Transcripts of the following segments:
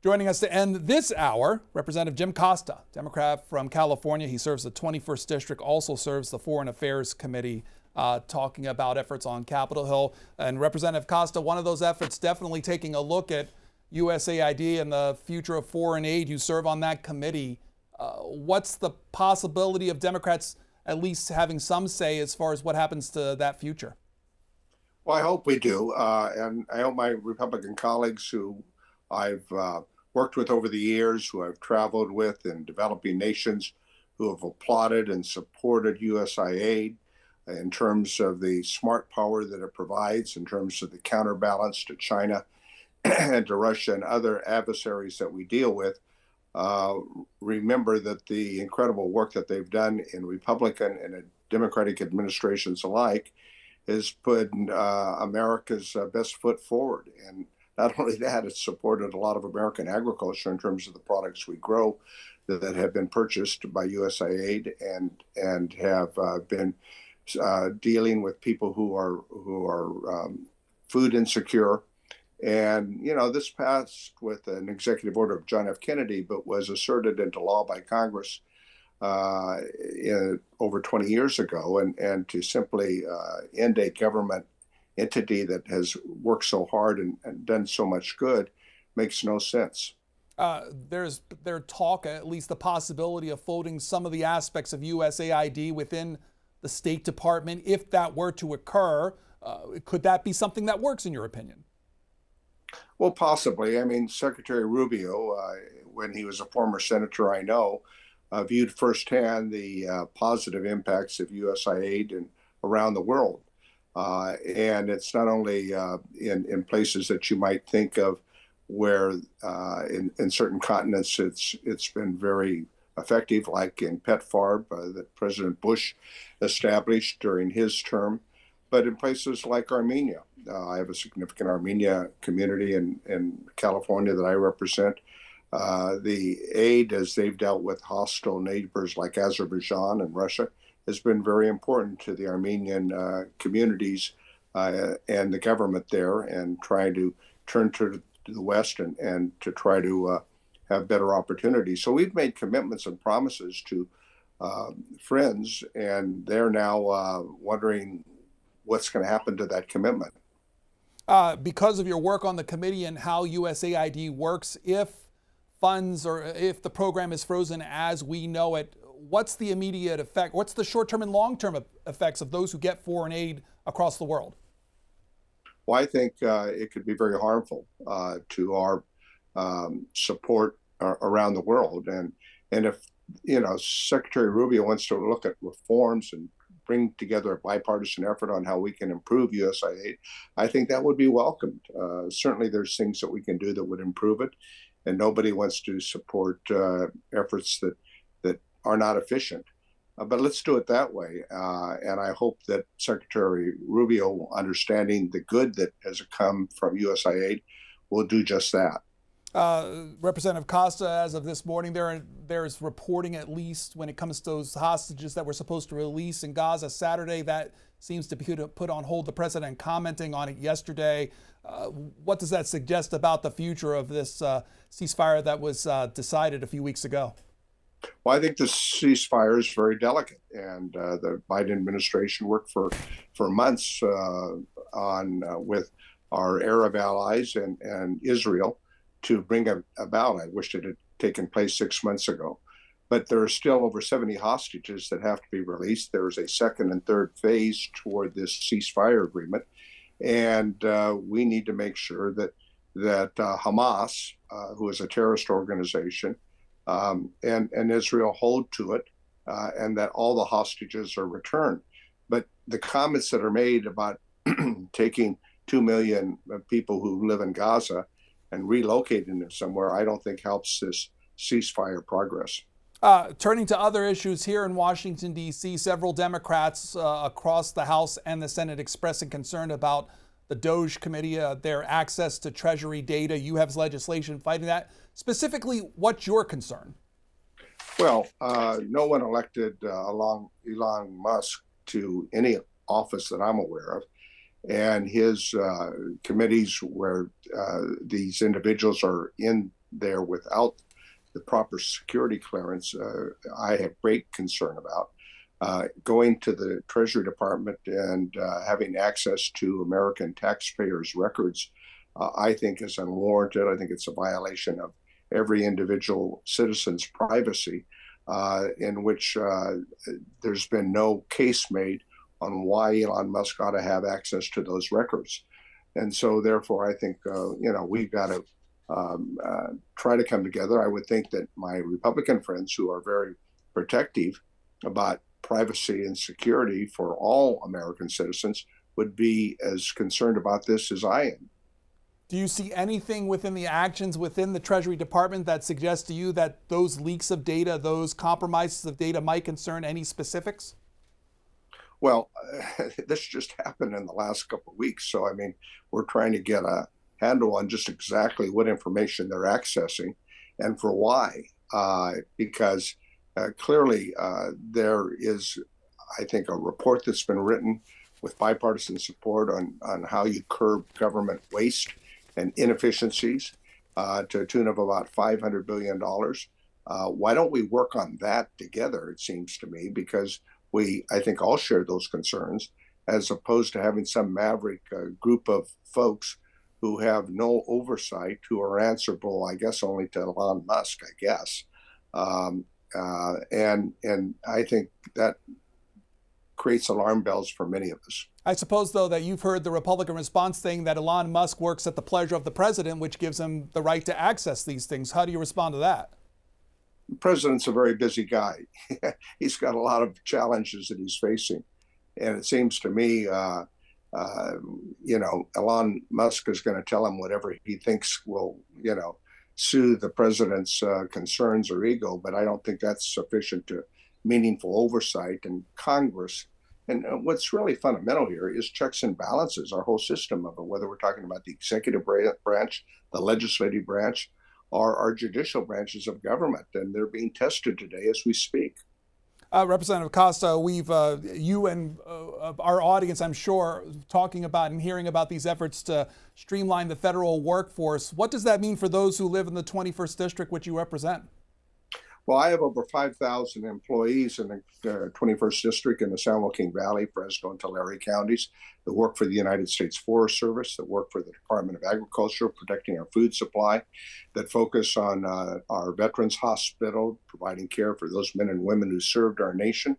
Joining us to end this hour, Representative Jim Costa, Democrat from California. He serves the 21st District, also serves the Foreign Affairs Committee, talking about efforts on Capitol Hill. And Representative Costa, one of those efforts definitely taking a look at USAID and the future of foreign aid. You serve on that committee. What's the possibility of Democrats at least having some say as far as what happens to that future? Well, I hope we do. And I hope my Republican colleagues who I've worked with over the years, who I've traveled with in developing nations, who have applauded and supported USAID in terms of the smart power that it provides, in terms of the counterbalance to China and to Russia and other adversaries that we deal with, remember that the incredible work that they've done in Republican and Democratic administrations alike has put America's best foot forward. And not only that, it's supported a lot of American agriculture in terms of the products we grow that have been purchased by USAID and have been dealing with people who are food insecure. And, you know, this passed with an executive order of John F. Kennedy, but was asserted into law by Congress over 20 years ago. And to simply end a government entity that has worked so hard and done so much good makes no sense. There's talk, at least the possibility of folding some of the aspects of USAID within the State Department. If that were to occur, could that be something that works in your opinion? Well, possibly. I mean, Secretary Rubio, when he was a former senator, I know, viewed firsthand the positive impacts of USAID and around the world. And it's not only in places that you might think of where in certain continents it's been very effective, like in PEPFAR that President Bush established during his term, but in places like Armenia. I have a significant Armenia community in California that I represent. The aid, as they've dealt with hostile neighbors like Azerbaijan and Russia, has been very important to the Armenian communities and the government there, and trying to turn to the West and to try to have better opportunities. So we've made commitments and promises to friends, and they're now wondering what's going to happen to that commitment. Because of your work on the committee and how USAID works, if funds or if the program is frozen as we know it, what's the immediate effect? What's the short-term and long-term effects of those who get foreign aid across the world? Well, I think it could be very harmful to our support around the world. And if, you know, Secretary Rubio wants to look at reforms and bring together a bipartisan effort on how we can improve USAID, I think that would be welcomed. Certainly there's things that we can do that would improve it. And nobody wants to support efforts that are not efficient. But let's do it that way. And I hope that Secretary Rubio, understanding the good that has come from USAID, will do just that. Representative Costa, as of this morning, there's reporting, at least when it comes to those hostages that we're supposed to release in Gaza Saturday, that seems to be put on hold. The president commenting on it yesterday. What does that suggest about the future of this ceasefire that was decided a few weeks ago? Well, I think the ceasefire is very delicate, and the Biden administration worked for months with our Arab allies and Israel to bring about. I wished it had taken place 6 months ago. But there are still over 70 hostages that have to be released. There is a second and third phase toward this ceasefire agreement. And we need to make sure that Hamas, who is a terrorist organization, and Israel hold to it, and that all the hostages are returned. But the comments that are made about taking 2 million people who live in Gaza and relocating them somewhere, I don't think helps this ceasefire progress. Turning to other issues here in Washington, D.C., several Democrats across the House and the Senate expressing concern about the DOJ committee, their access to Treasury data. You have legislation fighting that. Specifically, what's your concern? Well, no one elected Elon Musk to any office that I'm aware of. And his committees where these individuals are in there without the proper security clearance, I have great concern about. Going to the Treasury Department and having access to American taxpayers' records, I think is unwarranted. I think it's a violation of every individual citizen's privacy, in which there's been no case made on why Elon Musk ought to have access to those records. And so, therefore, I think we've got to try to come together. I would think that my Republican friends, who are very protective about privacy and security for all American citizens, would be as concerned about this as I am. Do you see anything within the actions within the Treasury Department that suggests to you that those leaks of data, those compromises of data might concern any specifics? Well, this just happened in the last couple of weeks. So, I mean, we're trying to get a handle on just exactly what information they're accessing and for why. Because clearly there is, I think, a report that's been written with bipartisan support on how you curb government waste and inefficiencies to a tune of about $500 billion. Why don't we work on that together, it seems to me, because we, I think, all share those concerns, as opposed to having some maverick group of folks who have no oversight, who are answerable, I guess, only to Elon Musk, I guess. And I think that creates alarm bells for many of us. I suppose, though, that you've heard the Republican response saying that Elon Musk works at the pleasure of the president, which gives him the right to access these things. How do you respond to that? The president's a very busy guy. He's got a lot of challenges that he's facing. And it seems to me, Elon Musk is going to tell him whatever he thinks will, soothe the president's concerns or ego. But I don't think that's sufficient to meaningful oversight in Congress. And what's really fundamental here is checks and balances, our whole system of it, whether we're talking about the executive branch, the legislative branch, or our judicial branches of government. And they're being tested today as we speak. Representative Costa, we've you and our audience, I'm sure, talking about and hearing about these efforts to streamline the federal workforce. What does that mean for those who live in the 21st District, which you represent? Well, I have over 5,000 employees in the 21st District in the San Joaquin Valley, Fresno, and Tulare counties that work for the United States Forest Service, that work for the Department of Agriculture, protecting our food supply, that focus on our Veterans Hospital, providing care for those men and women who served our nation.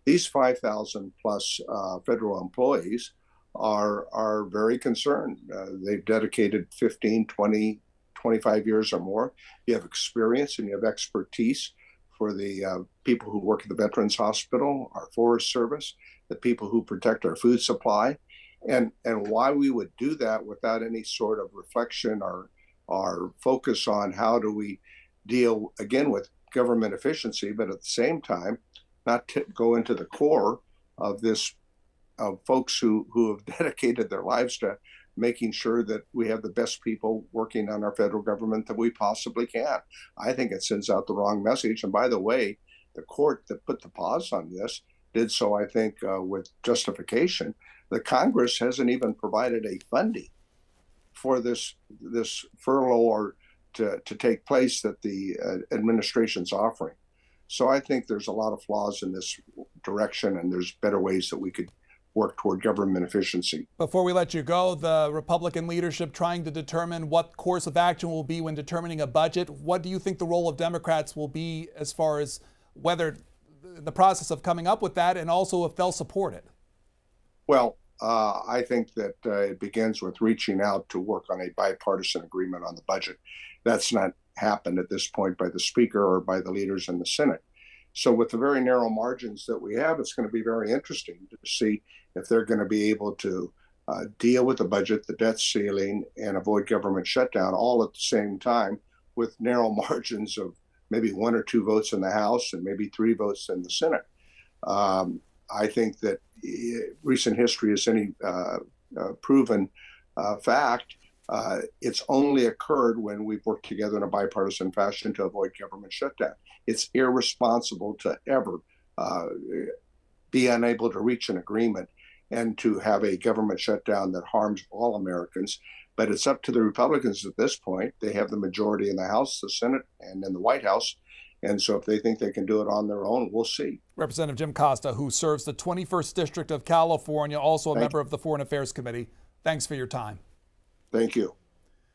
These 5,000 plus federal employees are very concerned. They've dedicated 15, 20, 25 years or more. You have experience and you have expertise for the people who work at the Veterans Hospital, our Forest Service, the people who protect our food supply, and why we would do that without any sort of reflection or focus on how do we deal, again, with government efficiency, but at the same time, not to go into the core of this, of folks who have dedicated their lives to making sure that we have the best people working on our federal government that we possibly can. I think it sends out the wrong message. And by the way, the court that put the pause on this did so, I think, with justification. The Congress hasn't even provided a funding for this furlough or to take place that the administration's offering. So I think there's a lot of flaws in this direction, and there's better ways that we could work toward government efficiency. Before we let you go, the Republican leadership trying to determine what course of action will be when determining a budget. What do you think the role of Democrats will be as far as whether the process of coming up with that, and also if they'll support it? Well, I think that it begins with reaching out to work on a bipartisan agreement on the budget. That's not happened at this point by the Speaker or by the leaders in the Senate. So with the very narrow margins that we have, it's going to be very interesting to see if they're going to be able to deal with the budget, the debt ceiling, and avoid government shutdown all at the same time with narrow margins of maybe 1 or 2 votes in the House and maybe 3 votes in the Senate. I think that recent history is any proven fact. It's only occurred when we've worked together in a bipartisan fashion to avoid government shutdown. It's irresponsible to ever be unable to reach an agreement and to have a government shutdown that harms all Americans, But it's up to the Republicans at this point. They have the majority in the House, the Senate, and in the White House. And so if they think they can do it on their own, we'll see. Representative Jim Costa, who serves the 21st District of California, also a member of the Foreign Affairs Committee. Thanks for your time. Thank you.